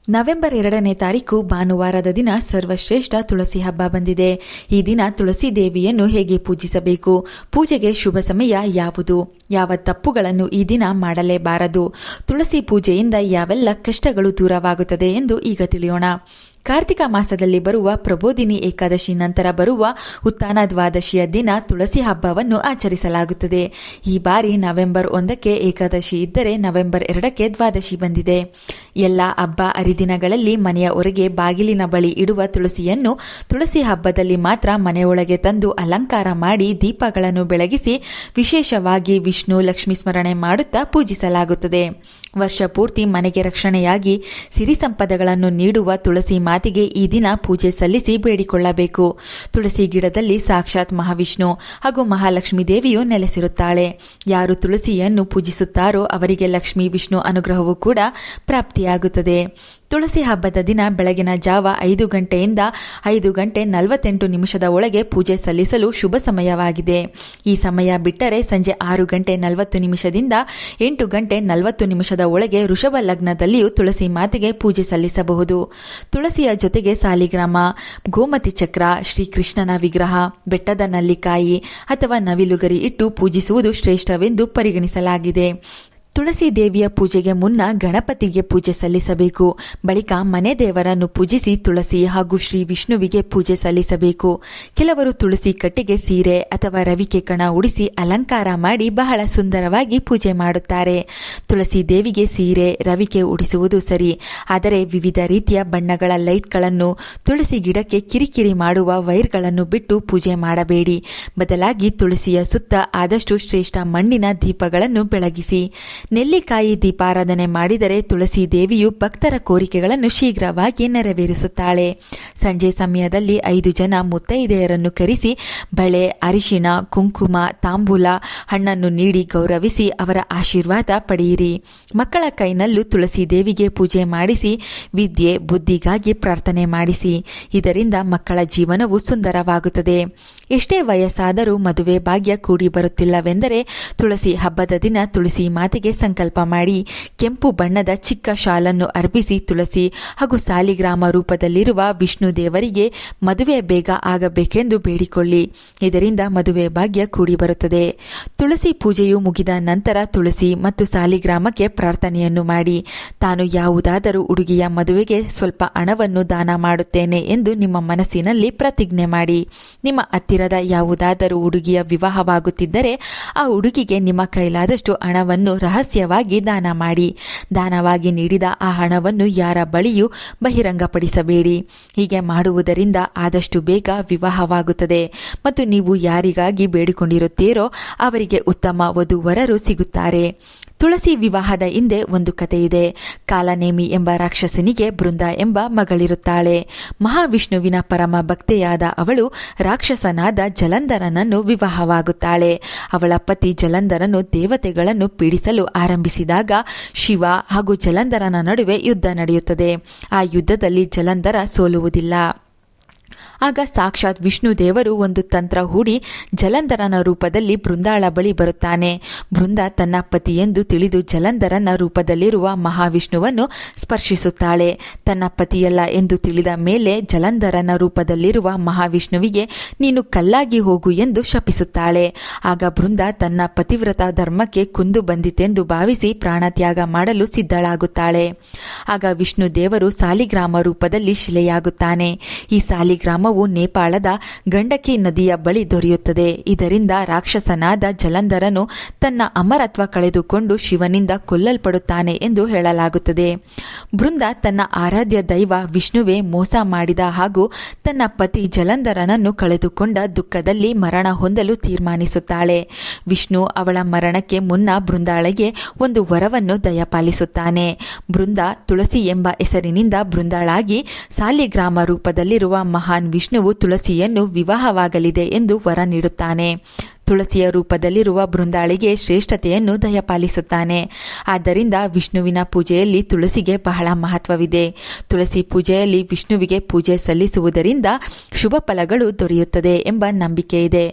November 2ನೇ ತಾರೀಕು ಭಾನುವಾರದ ದಿನ ಸರ್ವಶ್ರೇಷ್ಠ ತುಳಸಿ ಹಬ್ಬ ಬಂದಿದೆ. ಈ ದಿನ ತುಳಸಿ ದೇವಿಯನ್ನು ಹೇಗೆ ಪೂಜಿಸಬೇಕು, ಪೂಜೆಗೆ ಶುಭ ಸಮಯ ಯಾವುದು, ಯಾವ ತಪ್ಪುಗಳನ್ನು ಈ ದಿನ ಮಾಡಲೇಬಾರದು, ತುಳಸಿ ಪೂಜೆಯಿಂದ ಯಾವೆಲ್ಲ ಕಷ್ಟಗಳು ದೂರವಾಗುತ್ತದೆ ಎಂದು ಈಗ ತಿಳಿಯೋಣ. ಕಾರ್ತಿಕ ಮಾಸದಲ್ಲಿ ಬರುವ ಪ್ರಬೋಧಿನಿ ಏಕಾದಶಿ ನಂತರ ಬರುವ ಉತ್ಥಾನ ದ್ವಾದಶಿಯ ದಿನ ತುಳಸಿ ಹಬ್ಬವನ್ನು ಆಚರಿಸಲಾಗುತ್ತದೆ. ಈ ಬಾರಿ ನವೆಂಬರ್ 1ಕ್ಕೆ ಏಕಾದಶಿ ಇದ್ದರೆ ನವೆಂಬರ್ 2ಕ್ಕೆ ದ್ವಾದಶಿ ಬಂದಿದೆ. ಎಲ್ಲ ಹಬ್ಬ ಹರಿದಿನಗಳಲ್ಲಿ ಮನೆಯ ಹೊರಗೆ ಬಾಗಿಲಿನ ಬಳಿ ಇಡುವ ತುಳಸಿಯನ್ನು ತುಳಸಿ ಹಬ್ಬದಲ್ಲಿ ಮಾತ್ರ ಮನೆಯೊಳಗೆ ತಂದು ಅಲಂಕಾರ ಮಾಡಿ ದೀಪಗಳನ್ನು ಬೆಳಗಿಸಿ ವಿಶೇಷವಾಗಿ ವಿಷ್ಣು ಲಕ್ಷ್ಮೀ ಸ್ಮರಣೆ ಮಾಡುತ್ತಾ ಪೂಜಿಸಲಾಗುತ್ತದೆ. ವರ್ಷ ಪೂರ್ತಿ ಮನೆಗೆ ರಕ್ಷಣೆಯಾಗಿ ಸಿರಿ ಸಂಪದಗಳನ್ನು ನೀಡುವ ತುಳಸಿ ಮಾತಿಗೆ ಈ ದಿನ ಪೂಜೆ ಸಲ್ಲಿಸಿ ಬೇಡಿಕೊಳ್ಳಬೇಕು. ತುಳಸಿ ಗಿಡದಲ್ಲಿ ಸಾಕ್ಷಾತ್ ಮಹಾವಿಷ್ಣು ಹಾಗೂ ಮಹಾಲಕ್ಷ್ಮೀ ದೇವಿಯು ನೆಲೆಸಿರುತ್ತಾಳೆ. ಯಾರು ತುಳಸಿಯನ್ನು ಪೂಜಿಸುತ್ತಾರೋ ಅವರಿಗೆ ಲಕ್ಷ್ಮೀ ವಿಷ್ಣು ಅನುಗ್ರಹವೂ ಕೂಡ ಪ್ರಾಪ್ತಿಯಾಗುತ್ತದೆ. ತುಳಸಿ ಹಬ್ಬದ ದಿನ ಬೆಳಗಿನ ಜಾವ 5 ಗಂಟೆಯಿಂದ 5:48 ಒಳಗೆ ಪೂಜೆ ಸಲ್ಲಿಸಲು ಶುಭ ಸಮಯವಾಗಿದೆ. ಈ ಸಮಯ ಬಿಟ್ಟರೆ ಸಂಜೆ 6:40 8:40 ಒಳಗೆ ವೃಷಭ ಲಗ್ನದಲ್ಲಿಯೂ ತುಳಸಿ ಮಾತೆಗೆ ಪೂಜೆ ಸಲ್ಲಿಸಬಹುದು. ತುಳಸಿಯ ಜೊತೆಗೆ ಸಾಲಿಗ್ರಾಮ, ಗೋಮತಿ ಚಕ್ರ, ಶ್ರೀಕೃಷ್ಣನ ವಿಗ್ರಹ, ಬೆಟ್ಟದ ನಲ್ಲಿಕಾಯಿ ಅಥವಾ ನವಿಲುಗರಿ ಇಟ್ಟು ಪೂಜಿಸುವುದು ಶ್ರೇಷ್ಠವೆಂದು ಪರಿಗಣಿಸಲಾಗಿದೆ. ತುಳಸಿ ದೇವಿಯ ಪೂಜೆಗೆ ಮುನ್ನ ಗಣಪತಿಗೆ ಪೂಜೆ ಸಲ್ಲಿಸಬೇಕು. ಬಳಿಕ ಮನೆ ದೇವರನ್ನು ಪೂಜಿಸಿ ತುಳಸಿ ಹಾಗೂ ಶ್ರೀ ವಿಷ್ಣುವಿಗೆ ಪೂಜೆ ಸಲ್ಲಿಸಬೇಕು. ಕೆಲವರು ತುಳಸಿ ಕಟ್ಟೆಗೆ ಸೀರೆ ಅಥವಾ ರವಿಕೆ ಕಣ ಉಡಿಸಿ ಅಲಂಕಾರ ಮಾಡಿ ಬಹಳ ಸುಂದರವಾಗಿ ಪೂಜೆ ಮಾಡುತ್ತಾರೆ. ತುಳಸಿ ದೇವಿಗೆ ಸೀರೆ, ರವಿಕೆ ಉಡಿಸುವುದು ಸರಿ, ಆದರೆ ವಿವಿಧ ರೀತಿಯ ಬಣ್ಣಗಳ ಲೈಟ್ಗಳನ್ನು, ತುಳಸಿ ಗಿಡಕ್ಕೆ ಕಿರಿಕಿರಿ ಮಾಡುವ ವೈರ್ಗಳನ್ನು ಬಿಟ್ಟು ಪೂಜೆ ಮಾಡಬೇಡಿ. ಬದಲಾಗಿ ತುಳಸಿಯ ಸುತ್ತ ಆದಷ್ಟು ಶ್ರೇಷ್ಠ ಮಣ್ಣಿನ ದೀಪಗಳನ್ನು ಬೆಳಗಿಸಿ. ನೆಲ್ಲಿಕಾಯಿ ದೀಪಾರಾಧನೆ ಮಾಡಿದರೆ ತುಳಸಿ ದೇವಿಯು ಭಕ್ತರ ಕೋರಿಕೆಗಳನ್ನು ಶೀಘ್ರವಾಗಿ ನೆರವೇರಿಸುತ್ತಾಳೆ. ಸಂಜೆ ಸಮಯದಲ್ಲಿ 5 ಜನ ಮುತ್ತೈದೆಯರನ್ನು ಕರೆಸಿ ಬಳೆ, ಅರಿಶಿಣ, ಕುಂಕುಮ, ತಾಂಬೂಲ, ಹಣ್ಣನ್ನು ನೀಡಿ ಗೌರವಿಸಿ ಅವರ ಆಶೀರ್ವಾದ ಪಡೆಯಿರಿ. ಮಕ್ಕಳ ಕೈನಲ್ಲೂ ತುಳಸಿ ದೇವಿಗೆ ಪೂಜೆ ಮಾಡಿಸಿ ವಿದ್ಯೆ, ಬುದ್ಧಿಗಾಗಿ ಪ್ರಾರ್ಥನೆ ಮಾಡಿಸಿ. ಇದರಿಂದ ಮಕ್ಕಳ ಜೀವನವು ಸುಂದರವಾಗುತ್ತದೆ. ಎಷ್ಟೇ ವಯಸ್ಸಾದರೂ ಮದುವೆ ಭಾಗ್ಯ ಕೂಡಿ ಬರುತ್ತಿಲ್ಲವೆಂದರೆ ತುಳಸಿ ಹಬ್ಬದ ದಿನ ತುಳಸಿ ಮಾತೆಗೆ ಸಂಕಲ್ಪ ಮಾಡಿ ಕೆಂಪು ಬಣ್ಣದ ಚಿಕ್ಕ ಶಾಲನ್ನು ಅರ್ಪಿಸಿ ತುಳಸಿ ಹಾಗೂ ಸಾಲಿಗ್ರಾಮ ರೂಪದಲ್ಲಿರುವ ವಿಷ್ಣು ದೇವರಿಗೆ ಮದುವೆ ಬೇಗ ಆಗಬೇಕೆಂದು ಬೇಡಿಕೊಳ್ಳಿ. ಇದರಿಂದ ಮದುವೆ ಭಾಗ್ಯ ಕೂಡಿ ಬರುತ್ತದೆ. ತುಳಸಿ ಪೂಜೆಯು ಮುಗಿದ ನಂತರ ತುಳಸಿ ಮತ್ತು ಸಾಲಿಗ್ರಾಮಕ್ಕೆ ಪ್ರಾರ್ಥನೆಯನ್ನು ಮಾಡಿ ತಾನು ಯಾವುದಾದರೂ ಹುಡುಗಿಯ ಮದುವೆಗೆ ಸ್ವಲ್ಪ ಹಣವನ್ನು ದಾನ ಮಾಡುತ್ತೇನೆ ಎಂದು ನಿಮ್ಮ ಮನಸ್ಸಿನಲ್ಲಿ ಪ್ರತಿಜ್ಞೆ ಮಾಡಿ. ನಿಮ್ಮ ಹತ್ತಿರದ ಯಾವುದಾದರೂ ಹುಡುಗಿಯ ವಿವಾಹವಾಗುತ್ತಿದ್ದರೆ ಆ ಹುಡುಗಿಗೆ ನಿಮ್ಮ ಕೈಲಾದಷ್ಟು ಹಣವನ್ನು ರಹಸ್ಯವಾಗಿ ದಾನ ಮಾಡಿ. ದಾನವಾಗಿ ನೀಡಿದ ಆ ಹಣವನ್ನು ಯಾರ ಬಳಿಯೂ ಬಹಿರಂಗಪಡಿಸಬೇಡಿ. ಹೀಗೆ ಮಾಡುವುದರಿಂದ ಆದಷ್ಟು ಬೇಗ ವಿವಾಹವಾಗುತ್ತದೆ ಮತ್ತು ನೀವು ಯಾರಿಗಾಗಿ ಬೇಡಿಕೊಂಡಿರುತ್ತೀರೋ ಅವರಿಗೆ ಉತ್ತಮ ವಧುವರರು ಸಿಗುತ್ತಾರೆ. ತುಳಸಿ ವಿವಾಹದ ಹಿಂದೆ ಒಂದು ಕಥೆ ಇದೆ. ಕಾಲನೇಮಿ ಎಂಬ ರಾಕ್ಷಸನಿಗೆ ಬೃಂದ ಎಂಬ ಮಗಳಿರುತ್ತಾಳೆ. ಮಹಾವಿಷ್ಣುವಿನ ಪರಮ ಭಕ್ತೆಯಾದ ಅವಳು ರಾಕ್ಷಸನಾದ ಜಲಂಧರನನ್ನು ವಿವಾಹವಾಗುತ್ತಾಳೆ. ಅವಳ ಪತಿ ಜಲಂಧರನು ದೇವತೆಗಳನ್ನು ಪೀಡಿಸಲು ಆರಂಭಿಸಿದಾಗ ಶಿವ ಹಾಗೂ ಜಲಂಧರನ ನಡುವೆ ಯುದ್ಧ ನಡೆಯುತ್ತದೆ. ಆ ಯುದ್ಧದಲ್ಲಿ ಜಲಂಧರ ಸೋಲುವುದಿಲ್ಲ. ಆಗ ಸಾಕ್ಷಾತ್ ವಿಷ್ಣು ದೇವರು ಒಂದು ತಂತ್ರ ಹೂಡಿ ಜಲಂಧರನ ರೂಪದಲ್ಲಿ ಬೃಂದಾಳ ಬಳಿ ಬರುತ್ತಾನೆ. ಬೃಂದ ತನ್ನ ಪತಿಯೆಂದು ತಿಳಿದು ಜಲಂಧರನ ರೂಪದಲ್ಲಿರುವ ಮಹಾವಿಷ್ಣುವನ್ನು ಸ್ಪರ್ಶಿಸುತ್ತಾಳೆ. ತನ್ನ ಪತಿಯಲ್ಲ ಎಂದು ತಿಳಿದ ಮೇಲೆ ಜಲಂಧರನ ರೂಪದಲ್ಲಿರುವ ಮಹಾವಿಷ್ಣುವಿಗೆ ನೀನು ಕಲ್ಲಾಗಿ ಹೋಗು ಎಂದು ಶಪಿಸುತ್ತಾಳೆ. ಆಗ ಬೃಂದ ತನ್ನ ಪತಿವ್ರತ ಧರ್ಮಕ್ಕೆ ಕುಂದು ಬಂದಿತೆಂದು ಭಾವಿಸಿ ಪ್ರಾಣತ್ಯಾಗ ಮಾಡಲು ಸಿದ್ಧಳಾಗುತ್ತಾಳೆ. ಆಗ ವಿಷ್ಣು ದೇವರು ಸಾಲಿಗ್ರಾಮ ರೂಪದಲ್ಲಿ ಶಿಲೆಯಾಗುತ್ತಾನೆ. ಈ ಸಾಲಿಗ್ರಾಮವು ನೇಪಾಳದ ಗಂಡಕಿ ನದಿಯ ಬಳಿ ದೊರೆಯುತ್ತದೆ. ಇದರಿಂದ ರಾಕ್ಷಸನಾದ ಜಲಂಧರನು ತನ್ನ ಅಮರತ್ವ ಕಳೆದುಕೊಂಡು ಶಿವನಿಂದ ಕೊಲ್ಲಲ್ಪಡುತ್ತಾನೆ ಎಂದು ಹೇಳಲಾಗುತ್ತದೆ. ಬೃಂದ ತನ್ನ ಆರಾಧ್ಯ ದೈವ ವಿಷ್ಣುವೇ ಮೋಸ ಮಾಡಿದ ಹಾಗೂ ತನ್ನ ಪತಿ ಜಲಂಧರನನ್ನು ಕಳೆದುಕೊಂಡ ದುಃಖದಲ್ಲಿ ಮರಣ ಹೊಂದಲು ತೀರ್ಮಾನಿಸುತ್ತಾಳೆ. ವಿಷ್ಣು ಅವಳ ಮರಣಕ್ಕೆ ಮುನ್ನ ಬೃಂದಾಳಿಗೆ ಒಂದು ವರವನ್ನು ದಯಪಾಲಿಸುತ್ತಾನೆ. ಬೃಂದ ತುಳಸಿ ಎಂಬ ಹೆಸರಿನಿಂದ ಬೃಂದಾಳಾಗಿ ಸಾಲಿಗ್ರಾಮ ರೂಪದಲ್ಲಿರುವ ಮಹಾನ್ ವಿಷ್ಣುವು ತುಳಸಿಯನ್ನು ವಿವಾಹವಾಗಲಿದೆ ಎಂದು ವರ ನೀಡುತ್ತಾನೆ. ತುಳಸಿಯ ರೂಪದಲ್ಲಿರುವ ಬೃಂದಾಳಿಗೆ ಶ್ರೇಷ್ಠತೆಯನ್ನು ದಯಪಾಲಿಸುತ್ತಾನೆ. ಆದ್ದರಿಂದ ವಿಷ್ಣುವಿನ ಪೂಜೆಯಲ್ಲಿ ತುಳಸಿಗೆ ಬಹಳ ಮಹತ್ವವಿದೆ. ತುಳಸಿ ಪೂಜೆಯಲ್ಲಿ ವಿಷ್ಣುವಿಗೆ ಪೂಜೆ ಸಲ್ಲಿಸುವುದರಿಂದ ಶುಭ ಫಲಗಳು ದೊರೆಯುತ್ತದೆ ಎಂಬ ನಂಬಿಕೆ ಇದೆ.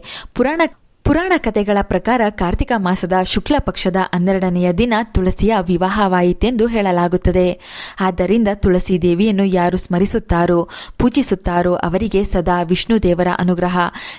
ಪುರಾಣ ಕಥೆಗಳ ಪ್ರಕಾರ ಕಾರ್ತಿಕ ಮಾಸದ ಶುಕ್ಲ ಪಕ್ಷದ 12ನೆಯ ದಿನ ತುಳಸಿಯ ವಿವಾಹವಾಯಿತೆಂದು ಹೇಳಲಾಗುತ್ತದೆ. ಆದ್ದರಿಂದ ತುಳಸಿ ದೇವಿಯನ್ನು ಯಾರು ಸ್ಮರಿಸುತ್ತಾರೋ ಪೂಜಿಸುತ್ತಾರೋ ಅವರಿಗೆ ಸದಾ ವಿಷ್ಣು ದೇವರ ಅನುಗ್ರಹ,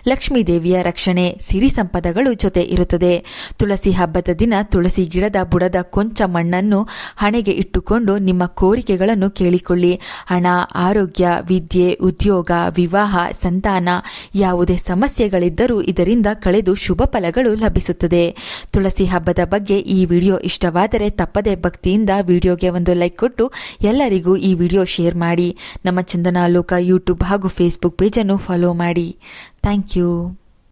ಲಕ್ಷ್ಮೀ ದೇವಿಯ ರಕ್ಷಣೆ, ಸಿರಿ ಸಂಪದಗಳು ಜೊತೆ ಇರುತ್ತದೆ. ತುಳಸಿ ಹಬ್ಬದ ದಿನ ತುಳಸಿ ಗಿಡದ ಬುಡದ ಕೊಂಚ ಮಣ್ಣನ್ನು ಹಣೆಗೆ ಇಟ್ಟುಕೊಂಡು ನಿಮ್ಮ ಕೋರಿಕೆಗಳನ್ನು ಕೇಳಿಕೊಳ್ಳಿ. ಹಣ, ಆರೋಗ್ಯ, ವಿದ್ಯೆ, ಉದ್ಯೋಗ, ವಿವಾಹ, ಸಂತಾನ ಯಾವುದೇ ಸಮಸ್ಯೆಗಳಿದ್ದರೂ ಇದರಿಂದ ಕಳೆದು ಶುಭ ಫಲಗಳು ಲಭಿಸುತ್ತದೆ. ತುಳಸಿ ಹಬ್ಬದ ಬಗ್ಗೆ ಈ ವಿಡಿಯೋ ಇಷ್ಟವಾದರೆ ತಪ್ಪದೇ ಭಕ್ತಿಯಿಂದ ವಿಡಿಯೋಗೆ ಒಂದು ಲೈಕ್ ಕೊಟ್ಟು ಎಲ್ಲರಿಗೂ ಈ ವಿಡಿಯೋ ಶೇರ್ ಮಾಡಿ. ನಮ್ಮ ಚಂದನಾಲೋಕ ಯೂಟ್ಯೂಬ್ ಹಾಗೂ ಫೇಸ್ಬುಕ್ ಪೇಜನ್ನು ಫಾಲೋ ಮಾಡಿ. Thank you.